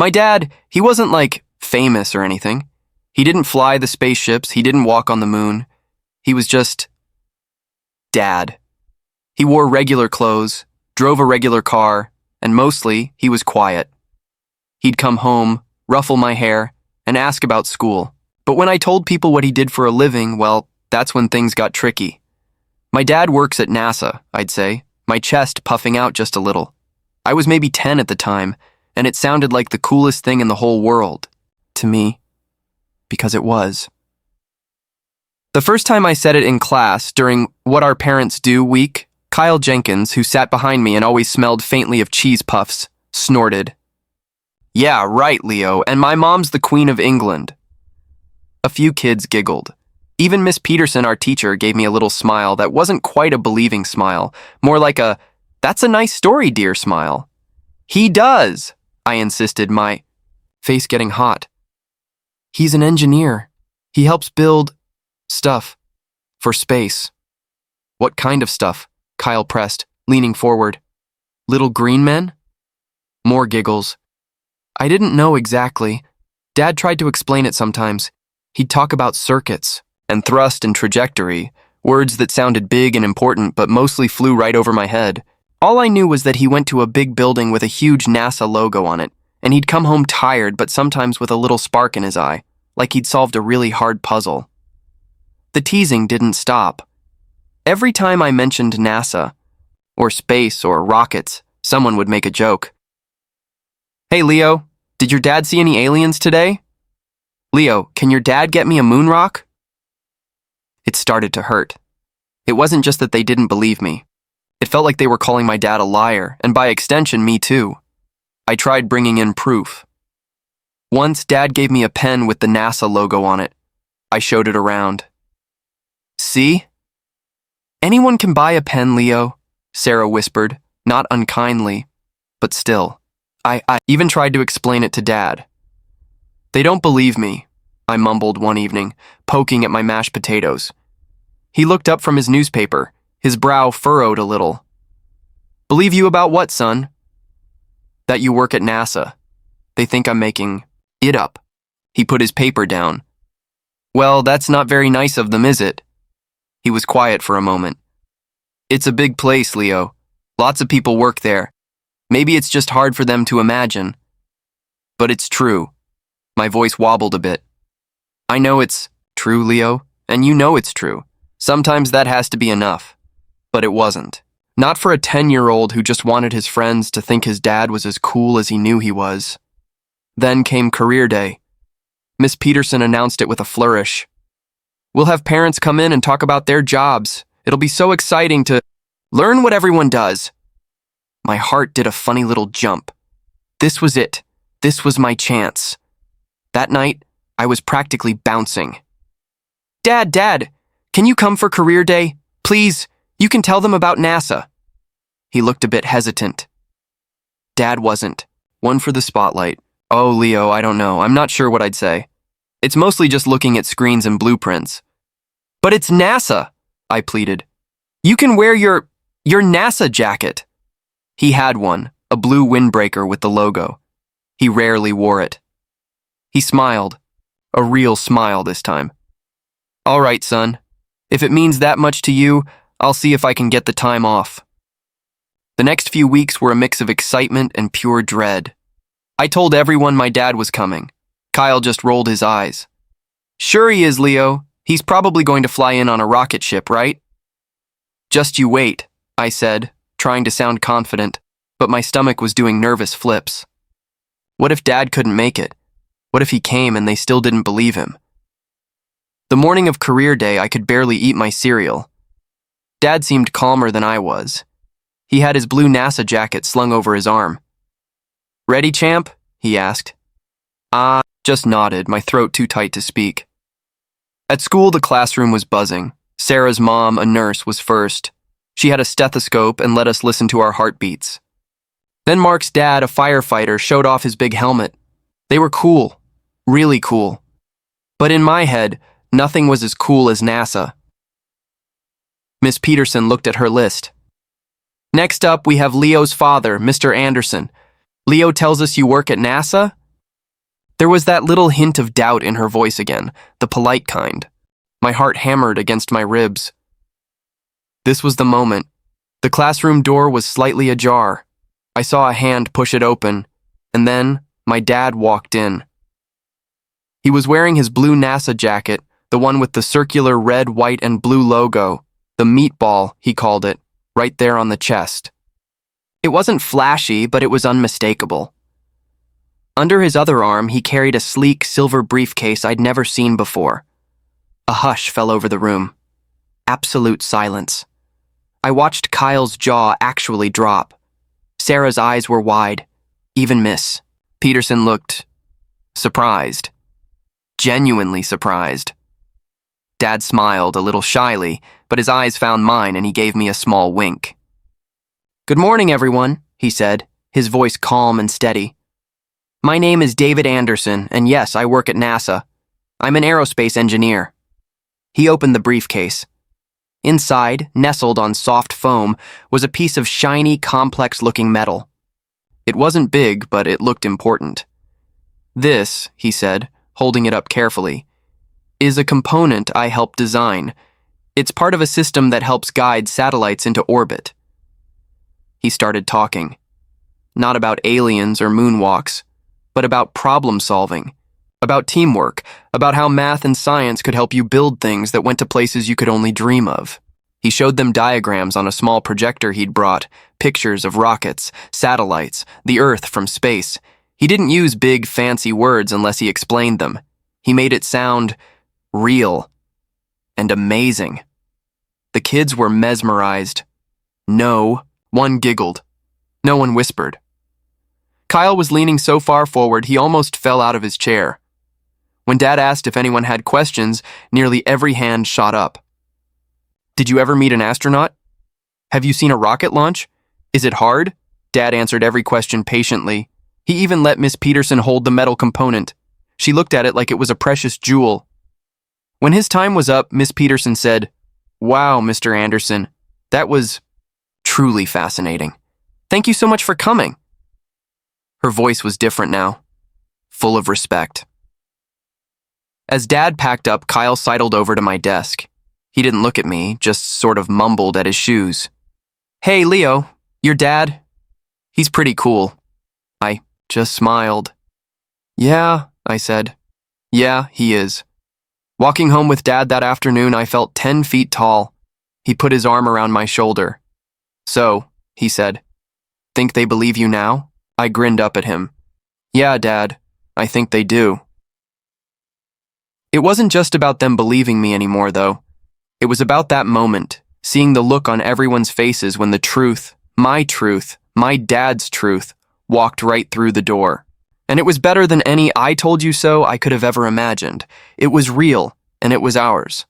My dad, he wasn't like famous or anything. He didn't fly the spaceships, he didn't walk on the moon. He was just Dad. He wore regular clothes, drove a regular car, and mostly he was quiet. He'd come home, ruffle my hair, and ask about school. But when I told people what he did for a living, well, that's when things got tricky. My dad works at NASA, I'd say, my chest puffing out just a little. I was maybe 10 at the time, and it sounded like the coolest thing in the whole world. To me. Because it was. The first time I said it in class, during What Our Parents Do week, Kyle Jenkins, who sat behind me and always smelled faintly of cheese puffs, snorted. Yeah, right, Leo, and my mom's the Queen of England. A few kids giggled. Even Miss Peterson, our teacher, gave me a little smile that wasn't quite a believing smile, more like a, "That's a nice story, dear" smile. He does, I insisted, my face getting hot. He's an engineer. He helps build stuff for space. What kind of stuff? Kyle pressed, leaning forward. Little green men? More giggles. I didn't know exactly. Dad tried to explain it sometimes. He'd talk about circuits and thrust and trajectory, words that sounded big and important but mostly flew right over my head. All I knew was that he went to a big building with a huge NASA logo on it, and he'd come home tired but sometimes with a little spark in his eye, like he'd solved a really hard puzzle. The teasing didn't stop. Every time I mentioned NASA, or space, or rockets, someone would make a joke. Hey, Leo, did your dad see any aliens today? Leo, can your dad get me a moon rock? It started to hurt. It wasn't just that they didn't believe me. It felt like they were calling my dad a liar, and by extension, me too. I tried bringing in proof. Once, Dad gave me a pen with the NASA logo on it. I showed it around. See? Anyone can buy a pen, Leo, Sarah whispered, not unkindly, but still. I even tried to explain it to Dad. They don't believe me, I mumbled one evening, poking at my mashed potatoes. He looked up from his newspaper, his brow furrowed a little. Believe you about what, son? That you work at NASA. They think I'm making it up. He put his paper down. Well, that's not very nice of them, is it? He was quiet for a moment. It's a big place, Leo. Lots of people work there. Maybe it's just hard for them to imagine. But it's true. My voice wobbled a bit. I know it's true, Leo, and you know it's true. Sometimes that has to be enough. But it wasn't. Not for a 10-year-old who just wanted his friends to think his dad was as cool as he knew he was. Then came career day. Miss Peterson announced it with a flourish. We'll have parents come in and talk about their jobs. It'll be so exciting to learn what everyone does. My heart did a funny little jump. This was it. This was my chance. That night, I was practically bouncing. Dad, can you come for career day? Please, you can tell them about NASA. He looked a bit hesitant. Dad wasn't. One for the spotlight. Oh, Leo, I don't know. I'm not sure what I'd say. It's mostly just looking at screens and blueprints. But it's NASA, I pleaded. You can wear your NASA jacket. He had one, a blue windbreaker with the logo. He rarely wore it. He smiled, a real smile this time. All right, son. If it means that much to you, I'll see if I can get the time off. The next few weeks were a mix of excitement and pure dread. I told everyone my dad was coming. Kyle just rolled his eyes. Sure he is, Leo. He's probably going to fly in on a rocket ship, right? Just you wait, I said, trying to sound confident, but my stomach was doing nervous flips. What if Dad couldn't make it? What if he came and they still didn't believe him? The morning of career day, I could barely eat my cereal. Dad seemed calmer than I was. He had his blue NASA jacket slung over his arm. Ready, champ? He asked. Just nodded, my throat too tight to speak. At school, the classroom was buzzing. Sarah's mom, a nurse, was first. She had a stethoscope and let us listen to our heartbeats. Then Mark's dad, a firefighter, showed off his big helmet. They were cool, really cool. But in my head, nothing was as cool as NASA. Miss Peterson looked at her list. Next up, we have Leo's father, Mr. Anderson. Leo tells us you work at NASA? There was that little hint of doubt in her voice again, the polite kind. My heart hammered against my ribs. This was the moment. The classroom door was slightly ajar. I saw a hand push it open, and then my dad walked in. He was wearing his blue NASA jacket, the one with the circular red, white, and blue logo, the meatball, he called it, right there on the chest. It wasn't flashy, but it was unmistakable. Under his other arm, he carried a sleek silver briefcase I'd never seen before. A hush fell over the room. Absolute silence. I watched Kyle's jaw actually drop. Sarah's eyes were wide. Even Miss Peterson looked surprised. Genuinely surprised. Dad smiled a little shyly, but his eyes found mine and he gave me a small wink. "Good morning, everyone," he said, his voice calm and steady. "My name is David Anderson, and yes, I work at NASA. I'm an aerospace engineer." He opened the briefcase. Inside, nestled on soft foam, was a piece of shiny, complex-looking metal. It wasn't big, but it looked important. "This," he said, holding it up carefully, "is a component I helped design. It's part of a system that helps guide satellites into orbit." He started talking. Not about aliens or moonwalks, but about problem solving, about teamwork, about how math and science could help you build things that went to places you could only dream of. He showed them diagrams on a small projector he'd brought, pictures of rockets, satellites, the Earth from space. He didn't use big, fancy words unless he explained them. He made it sound real and amazing. The kids were mesmerized. No one giggled. No one whispered. Kyle was leaning so far forward he almost fell out of his chair. When Dad asked if anyone had questions, nearly every hand shot up. "Did you ever meet an astronaut? Have you seen a rocket launch? Is it hard?" Dad answered every question patiently. He even let Miss Peterson hold the metal component. She looked at it like it was a precious jewel. When his time was up, Miss Peterson said, "Wow, Mr. Anderson, that was truly fascinating. Thank you so much for coming." Her voice was different now, full of respect. As Dad packed up, Kyle sidled over to my desk. He didn't look at me, just sort of mumbled at his shoes. "Hey, Leo, your dad? He's pretty cool." I just smiled. "Yeah," I said. "Yeah, he is." Walking home with Dad that afternoon, I felt 10 feet tall. He put his arm around my shoulder. "So," he said, "think they believe you now?" I grinned up at him. "Yeah, Dad, I think they do." It wasn't just about them believing me anymore, though. It was about that moment, seeing the look on everyone's faces when the truth, my dad's truth, walked right through the door. And it was better than any "I told you so" I could have ever imagined. It was real, and it was ours.